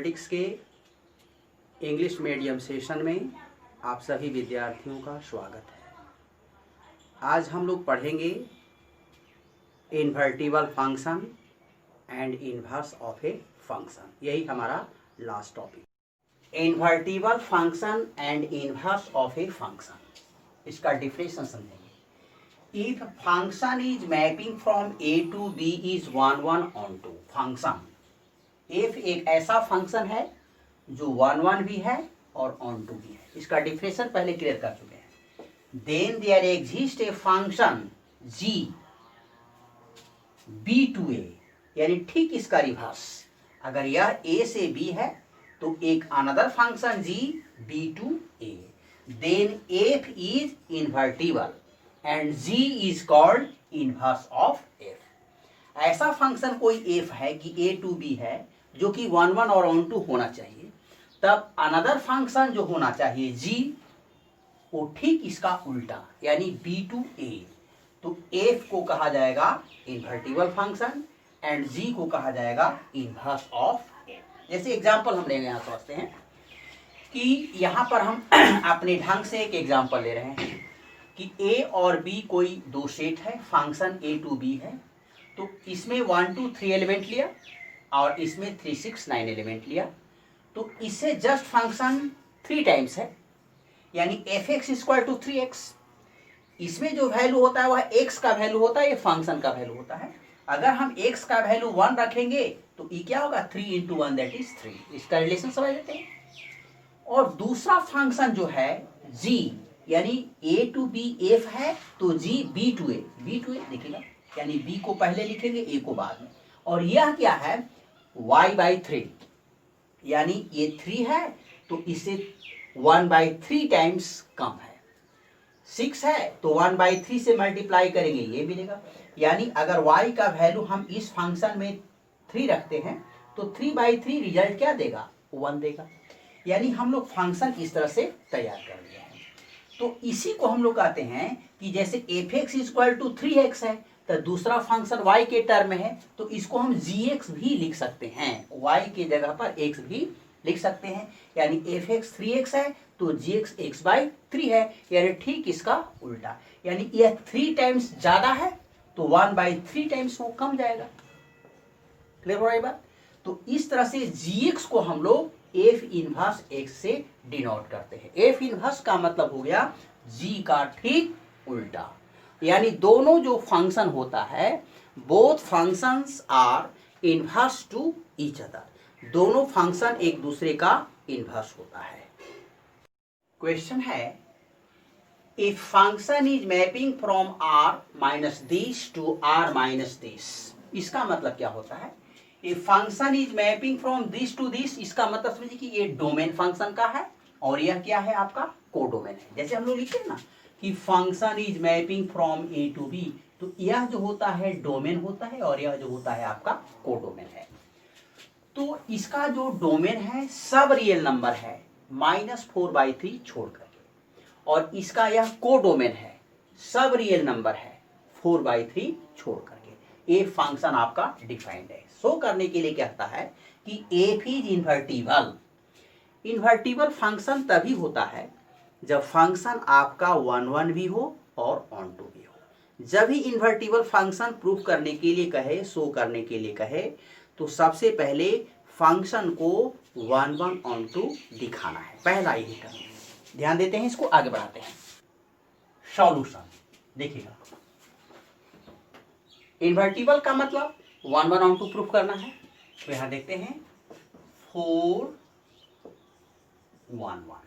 Mathematics के English medium session में आप सभी विद्यार्थियों का स्वागत है। आज हम लोग पढ़ेंगे invertible function and inverse of a function. यही हमारा last topic. Invertible function and inverse of a function, इसका डिफरेंशिएशन समझेंगे। If function is mapping from A to B is 1 1 onto function. If एक ऐसा फंक्शन है जो 1 1 भी है और ऑन टू भी है, इसका डिफरेंशिएशन पहले क्लियर कर चुके हैं। Then there exist a function g b to a, यानी ठीक इसका रिवर्स। अगर यह a से b है तो एक another function g b to a, then f is invertible and g is called inverse of f। ऐसा फंक्शन कोई f है कि a टू b है जो कि 1 1 और ऑन टू होना चाहिए, तब अनदर फंक्शन जो होना चाहिए g, वो ठीक इसका उल्टा यानी b टू a। तो f को कहा जाएगा इन्वर्टिबल फंक्शन एंड g को कहा जाएगा इन्वर्स ऑफ f। जैसे एग्जांपल हम लेंगे, यहाँ समझते हैं कि यहाँ पर हम अपने ढंग से एक एग्जांपल ले रहे हैं कि a और b कोई दो सेट है, फंक्शन a टू b है। तो इसमें 1 2 3 एलिमेंट लिया और इसमें 3 6 9 एलिमेंट लिया। तो इससे जस्ट फंक्शन 3 टाइम्स है, यानी fx इक्वल टू 3x। इसमें जो वैल्यू होता है वह x का वैल्यू होता है, ये फंक्शन का वैल्यू होता है। अगर हम x का वैल्यू 1 रखेंगे तो ये क्या होगा, 3 इंटू 1 दैट इज 3। इसका रिलेशन समझ लेते हैं। और दूसरा फंक्शन जो है g, यानी a टू b f है तो g b टू a लिखेगा, यानी b को पहले लिखेंगे a को बाद में। और यह क्या है, y/3, यानी ये 3 है तो इसे 1/3 टाइम्स कम है। 6 है तो 1/3 से मल्टीप्लाई करेंगे, ये मिलेगा। यानी अगर y का वैल्यू हम इस फंक्शन में 3 रखते हैं तो 3/3 रिजल्ट क्या देगा, 1 देगा। यानी हम लोग फंक्शन इस तरह से तैयार कर लिए हैं। तो इसी को हम लोग कहते हैं कि जैसे fx इक्वल टू 3x है तो दूसरा फंक्शन y के टर्म में है, तो इसको हम gx भी लिख सकते हैं, y के जगह पर x भी लिख सकते हैं। यानी fx 3x है तो gx x/3 है, यानी ठीक इसका उल्टा। यानी यह 3 टाइम्स ज्यादा है तो 1/3 टाइम्स वो कम जाएगा। क्लियर हो रहा है बात? तो इस तरह से gx को हम लोग f इनवर्स x से डिनोट करते हैं। f इनवर्स का मतलब हो गया g का ठीक उल्टा। यानी दोनों जो फंक्शन होता है, both functions are inverse to each other. दोनों फंक्शन एक दूसरे का इनवर्स होता है। क्वेश्चन है, if function is mapping from r minus this to r minus this, इसका मतलब क्या होता है? If function is mapping from this to this, इसका मतलब समझिए कि ये डोमेन फंक्शन का है और यह क्या है, आपका कोडोमेन है। जैसे हम लोग लिखते हैं ना कि function is mapping from A to B, तो यह जो होता है डोमेन होता है और यह जो होता है आपका कोडोमेन है। तो इसका जो डोमेन है सब रियल नंबर है -4/3 छोड़ करके, और इसका यह कोडोमेन है सब रियल नंबर है 4/3 छोड़ करके। ये फंक्शन आपका डिफाइंड है। शो करने के लिए कहता है कि F is invertible. Invertible function तभी होता है जब फंक्शन आपका 1 1 भी हो और ऑन टू भी हो। जब भी इन्वर्टिबल फंक्शन प्रूफ करने के लिए कहे, शो करने के लिए कहे, तो सबसे पहले फंक्शन को 1 1 ऑन टू दिखाना है, पहला यही टर्म। ध्यान देते हैं, इसको आगे बढ़ाते हैं। सॉल्यूशन देखिएगा, इन्वर्टिबल का मतलब 1 1 ऑन टू प्रूफ करना है। तो यहां देखते हैं 4 1 1,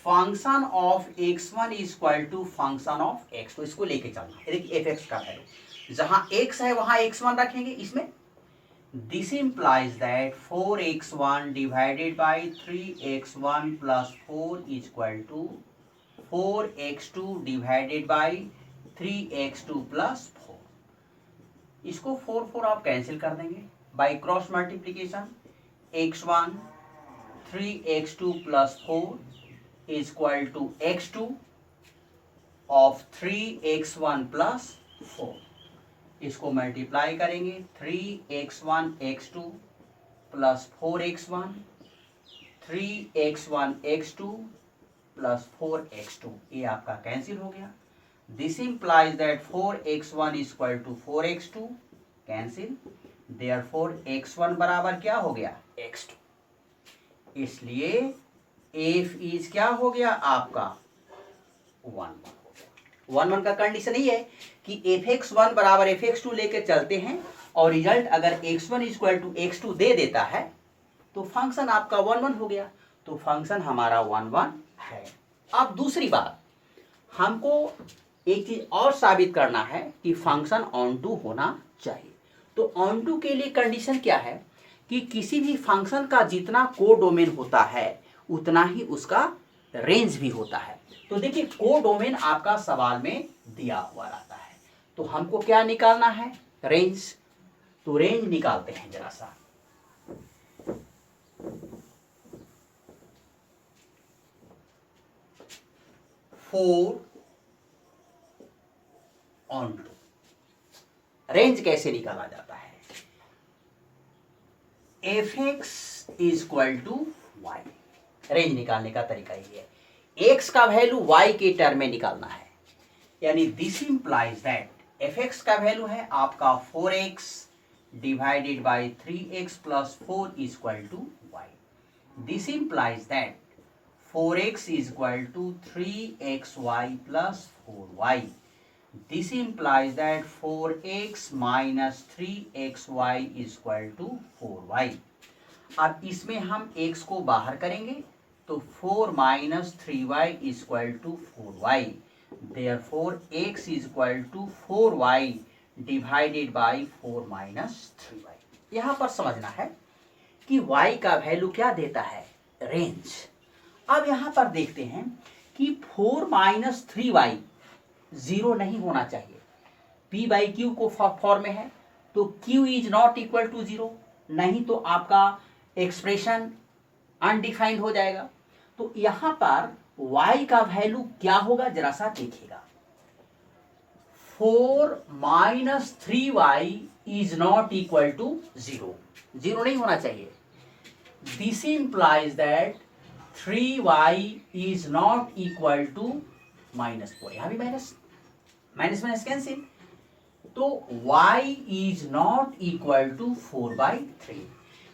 function of x1 is equal to function of x। तो इसको लेके चलना है। देखिए fx का वैल्यू जहां x है वहां x1 रखेंगे इसमें। This implies that 4x1 divided by 3x1 plus 4 is equal to 4x2 divided by 3x2 plus 4। इसको 4 4 आप कैंसिल कर देंगे by cross multiplication. x1 3x2 plus 4 is equal to x2 of 3x1 plus 4। इसको multiply करेंगे 3x1 x2 plus 4x1 3x1 x2 plus 4x2, ये आपका cancel हो गया। This implies that 4x1 equal to 4x2 cancel, therefore x1 बराबर क्या हो गया x2, इसलिए f इज क्या हो गया आपका 1 1 का कंडीशन ही है कि fx1 बराबर fx2 लेके चलते हैं और रिजल्ट अगर x1 इक्वल टू x2 दे देता है तो फंक्शन आपका 1 1 हो गया, तो फंक्शन हमारा 1 1 है। अब दूसरी बात, हमको एक चीज और साबित करना है कि फंक्शन ऑन टू होना चाहिए। तो ऑन टू के लिए कंडीशन क्या है कि किसी भी फंक्शन का जितना कोडोमेन होता है उतना ही उसका रेंज भी होता है। तो देखिए कोडोमेन आपका सवाल में दिया हुआ रहता है, तो हमको क्या निकालना है रेंज, तो रेंज निकालते हैं जरा सा। फोर ऑन टू रेंज कैसे निकाला जाता है, F X equal to Y, range निकालने का तरीका ये है, एक्स का वैल्यू वाई के टर्म में निकालना है, यानी this implies that F X का वैल्यू है आपका 4x divided by 3x plus 4 equal to Y, this implies that 4x equal to 3xy plus 4y, this implies that 4x minus 3xy equal to 4y। अब इसमें हम x को बाहर करेंगे तो 4 minus 3y equal to 4y, therefore x equal to 4y divided by 4 minus 3y। यहाँ पर समझना है कि y का वैल्यू क्या देता है रेंज। अब यहाँ पर देखते हैं कि 4 माइनस 3y जीरो नहीं होना चाहिए, p बाई क्यू को फॉर्म में है तो q is not equal to zero, नहीं तो आपका एक्सप्रेशन अनडिफाइंड हो जाएगा। तो यहां पर y का वैल्यू क्या होगा जरा सा देखिएगा, 4 minus 3y is not equal to zero, zero नहीं होना चाहिए। This implies that 3y is not equal to -4, यहां भी माइनस माइनस माइनस कैंसिल, तो y is not equal to 4/3,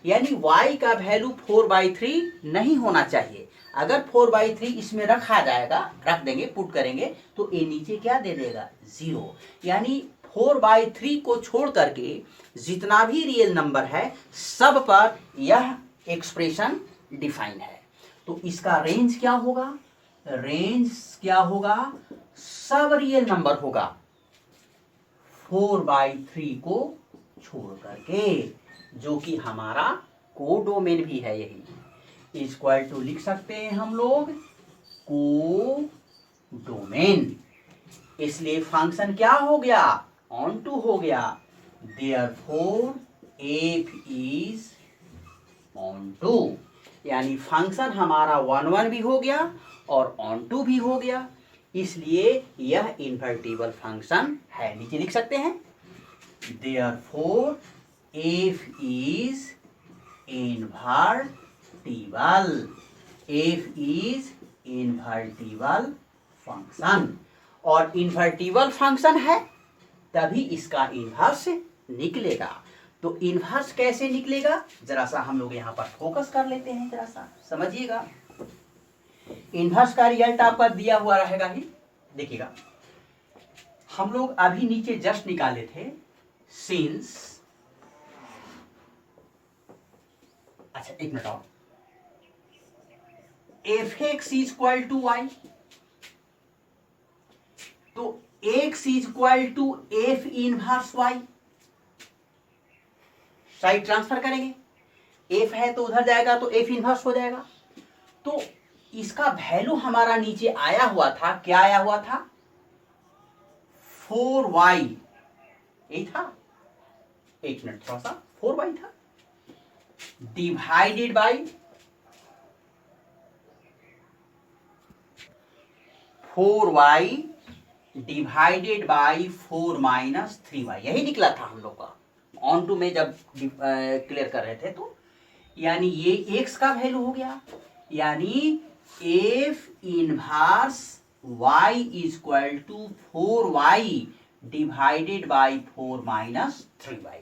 यानी y का वैल्यू 4/3 नहीं होना चाहिए। अगर 4/3 इसमें रखा जाएगा, रख देंगे पुट करेंगे तो ये नीचे क्या दे देगा जीरो, यानी 4/3 को छोड़ करके जितना भी रियल नंबर है सब पर यह एक्सप्रेशन डिफाइन है। तो इसका रेंज क्या होगा, रेंज क्या होगा, सब रियल नंबर होगा 4/3 को छोड़ करके, जो कि हमारा कोडोमेन भी है, यही इक्वल टू लिख सकते हैं हम लोग कोडोमेन। इसलिए फंक्शन क्या हो गया ऑन टू हो गया, therefore F is onto, यानी फंक्शन हमारा 1 1 भी हो गया और ऑन टू भी हो गया, इसलिए यह इन्वर्टिबल फंक्शन है। नीचे लिख सकते हैं therefore F is invertible, F is invertible function, और इन्वर्टिबल फंक्शन है तभी इसका इन्वर्स निकलेगा। तो इन्वर्स कैसे निकलेगा जरा सा हम लोग यहाँ पर फोकस कर लेते हैं, जरा सा समझिएगा। इन्वर्स का रिजल्ट आपका दिया हुआ रहेगा ही, देखिएगा हम लोग अभी नीचे जस्ट निकाले थे सिंस, अच्छा एक मिनट और, F X equal to Y, तो X equal to F inverse Y, side transfer करेंगे, एफ है तो उधर जाएगा तो एफ इनवर्स हो जाएगा। तो इसका वैल्यू हमारा नीचे आया हुआ था, क्या आया हुआ था 4y, यही था, एक मिनट थोड़ा सा 4y था, divided by 4y divided by 4 minus 3y, यही निकला था हम लोग का ऑन टू में जब क्लियर कर रहे थे। तो यानी ये x का वैल्यू हो गया, यानी F inverse y is equal to 4y divided by 4 minus 3y।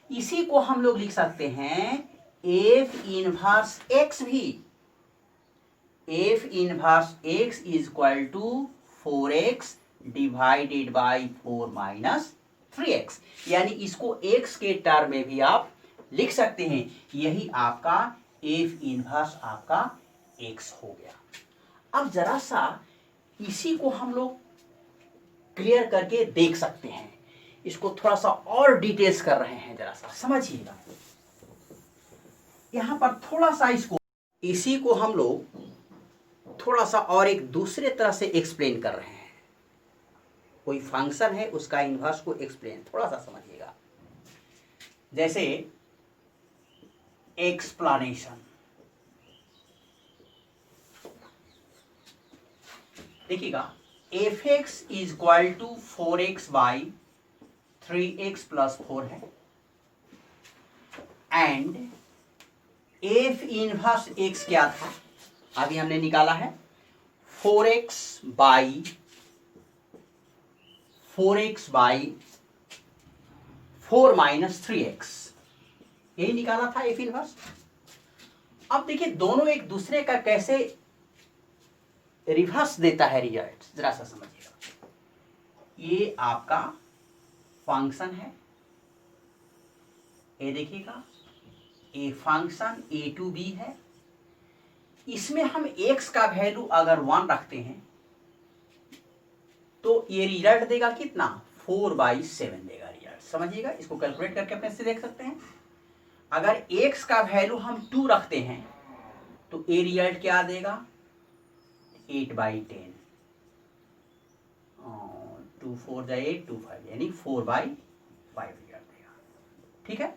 इसी को हम लोग लिख सकते हैं एफ इनवर्स x भी, F inverse x is equal to 4x divided by 4 minus 3x, यानी इसको x के टर्म में भी आप लिख सकते हैं। यही आपका एफ इनवर्स आपका x हो गया। अब जरा सा इसी को हम लोग क्लियर करके देख सकते हैं, इसको थोड़ा सा और डिटेल्स कर रहे हैं, जरा सा समझिएगा। यहां पर थोड़ा सा इसी को हम लोग थोड़ा सा और एक दूसरे तरह से एक्सप्लेन कर रहे हैं। कोई फंक्शन है उसका इनवर्स को एक्सप्लेन थोड़ा सा समझिएगा। जैसे एक्सप्लेनेशन, देखिएगा F X is equal to 4x by 3x plus 4 है, एंड एफ इनवर्स x क्या था, अभी हमने निकाला है 4x बाई 4 माइनस 3x, यही निकाला था एफ इनवर्स। अब देखिए दोनों एक दूसरे का कैसे रिवर्स देता है रिजल्ट, जरा सा समझिएगा। ये आपका फंक्शन है, ये देखिएगा ये फंक्शन a टू b है। इसमें हम x का वैल्यू अगर 1 रखते हैं तो ये रिजल्ट देगा कितना, 4/7 देगा रिजल्ट। समझिएगा, इसको कैलकुलेट करके अपने से देख सकते हैं। अगर x का वैल्यू हम 2 रखते हैं तो ये रिजल्ट क्या देगा, 8/10, 2 4 8 2 5, यानी 4/5 रिजल्ट देगा। ठीक है,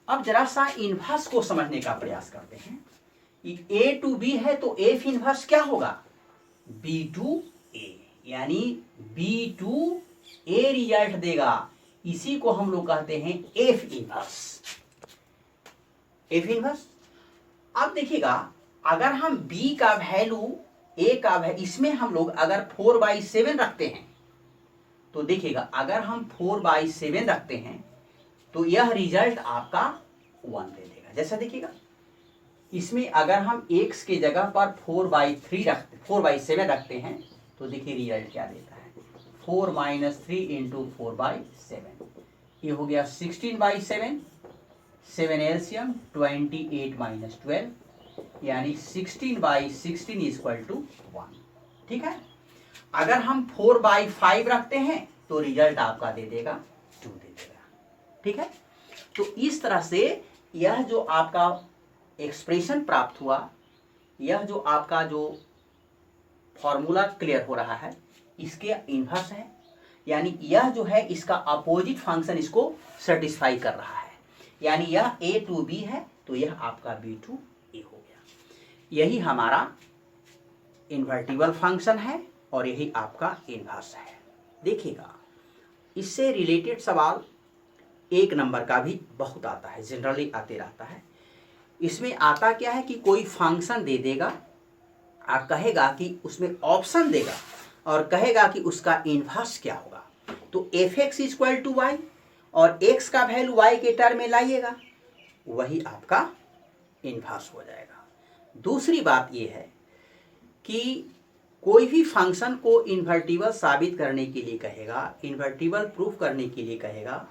अब जरा सा इनवर्स को समझने का प्रयास करते हैं। ए टू बी है तो एफ इनवर्स क्या होगा, बी टू ए, यानी बी टू ए रिजल्ट देगा। इसी को हम लोग कहते हैं एफ इनवर्स, एफ इनवर्स। अब देखिएगा अगर हम b का वैल्यू a का वैल्यू, इसमें हम लोग अगर 4/7 रखते हैं तो देखिएगा अगर हम 4/7 रखते हैं तो यह रिजल्ट आपका 1 दे देगा। जैसा देखिएगा इसमें अगर हम x के जगह पर 4/7 रखते हैं तो देखिए रिजल्ट क्या देता है, 4 माइनस 3 इंटू 4/7, ये हो गया 16/7, 7 एलसीएम 28 माइनस 12, यानी 16/16 इज इक्वल टू 1। ठीक है, अगर हम 4/5 रखते हैं तो रिजल्ट आपका दे देगा 2 दे देगा। ठीक है, तो इस तरह से यह जो आपका एक्सप्रेशन प्राप्त हुआ, यह जो आपका जो फॉर्मूला क्लियर हो रहा है, इसके इनवर्स है, यानी यह जो है इसका अपोजिट फंक्शन इसको सेटिस्फाई कर रहा है। यानी यह ए टू बी है तो यह आपका बी टू ए हो गया। यही हमारा इन्वर्टिबल फंक्शन है और यही आपका इनवर्स है। देखिएगा इससे रिलेटेड सवाल 1 नंबर का भी बहुत आता है, जनरली आते रहता है। इसमें आता क्या है कि कोई फंक्शन दे देगा और कहेगा कि उसमें ऑप्शन देगा और कहेगा कि उसका इनवर्स क्या होगा। तो F X is equal to Y और x का वैल्यू y के टर्म में लाइएगा, वही आपका इनवर्स हो जाएगा। दूसरी बात यह है कि कोई भी फंक्शन को इन्वर्टिबल साबित करने के लिए कहेगा, इन्वर्टिबल प्रूफ करने के लिए कहेगा,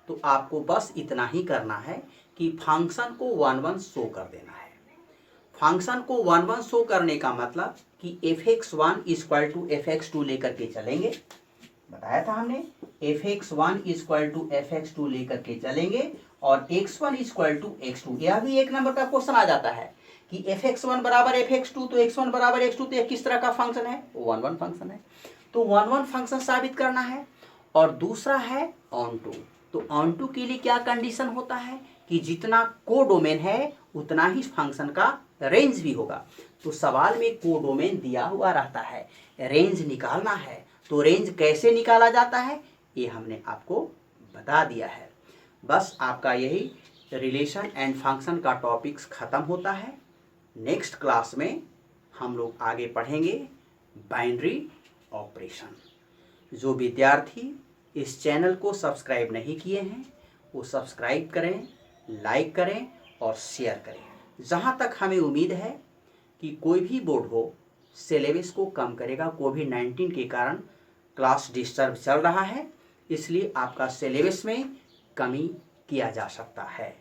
तो आपको बस इतना ही करना है कि फंक्शन को 1 1 शो कर देना है। फंक्शन को 1 1 शो करने का मतलब कि fx1 इक्वल टू fx2 लेकर के चलेंगे, बताया था हमने, fx1 इक्वल टू fx2 लेकर के चलेंगे और x1 इक्वल टू x2। यह भी 1 नंबर का क्वेश्चन आ जाता है कि fx1 बराबर fx2 तो x1 बराबर x2, तो यह किस तरह का फंक्शन है, 1 1 फंक्शन है। तो 1 1 फंक्शन साबित करना है। और दूसरा है ऑन टू, तो ऑन टू के लिए क्या कंडीशन होता है कि जितना कोडोमेन है उतना ही फंक्शन का रेंज भी होगा। तो सवाल में कोडोमेन दिया हुआ रहता है, रेंज निकालना है, तो रेंज कैसे निकाला जाता है ये हमने आपको बता दिया है। बस आपका यही रिलेशन एंड फंक्शन का टॉपिक्स ख़त्म होता है। नेक्स्ट क्लास में हम लोग आगे पढ़ेंगे बाइनरी ऑपरेशन। जो विद्यार्थी इस चैनल को सब्सक्राइब नहीं किए हैं वो सब्सक्राइब करें, लाइक करें और शेयर करें। जहाँ तक हमें उम्मीद है कि कोई भी बोर्ड हो सिलेबस को कम करेगा। कोविड-19 के कारण क्लास डिस्टर्ब चल रहा है, इसलिए आपका सिलेबस में कमी किया जा सकता है।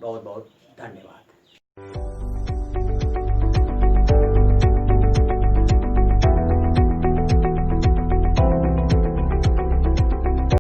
बहुत बहुत धन्यवाद।